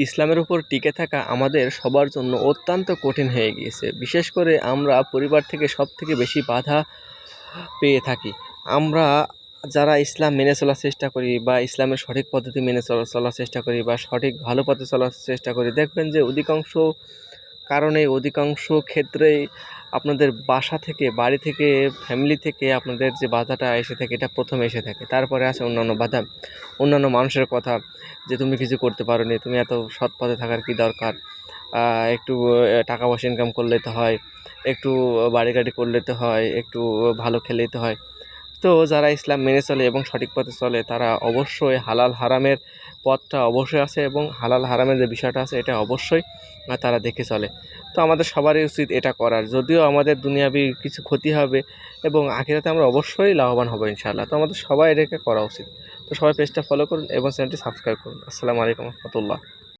ইসলামের উপর টিকে থাকা আমাদের সবার জন্য অত্যন্ত কঠিন হয়ে গিয়েছে। বিশেষ করে আমরা পরিবার থেকে সবথেকে বেশি বাধা পেয়ে থাকি। আমরা যারা ইসলাম মেনে চলার চেষ্টা করি বা ইসলামের সঠিক পদ্ধতি মেনে চলার চেষ্টা করি বা সঠিক ভালো পথে চলার চেষ্টা করি, দেখবেন যে অধিকাংশ কারণে অধিকাংশ ক্ষেত্রেই আপনাদের বাসা থেকে, বাড়ি থেকে, ফ্যামিলি থেকে আপনাদের যে বাধাটা এসে থাকে এটা প্রথমে এসে থাকে। তারপরে আসে অন্যান্য বাধা, অন্যান্য মানুষের কথা যে তুমি কিছু করতে পারোনি, তুমি এত সৎ পথে থাকার কী দরকার, একটু টাকা পয়সা ইনকাম করলে তো হয়, একটু বাড়ি গাড়ি করলে তো হয়, একটু ভালো খেলেই তো হয়। তো যারা ইসলাম মেনে চলে এবং সঠিক পথে চলে তারা অবশ্যই হালাল হারামের পথটা অবশ্যই আছে এবং হালাল হারামের যে বিষয়টা আছে এটা অবশ্যই তারা দেখে চলে। তো আমাদের সবারই উচিত এটা করার, যদিও আমাদের দুনিয়াবি কিছু ক্ষতি হবে এবং আখিরাতে আমরা অবশ্যই লাভবান হবো ইনশাআল্লাহ। তো আমাদের সবাই এটাকে করা উচিত। তো সবাই পেজটা ফলো করুন এবং চ্যানেলটি সাবস্ক্রাইব করুন। আসসালামু আলাইকুম রহমতুল্লাহ।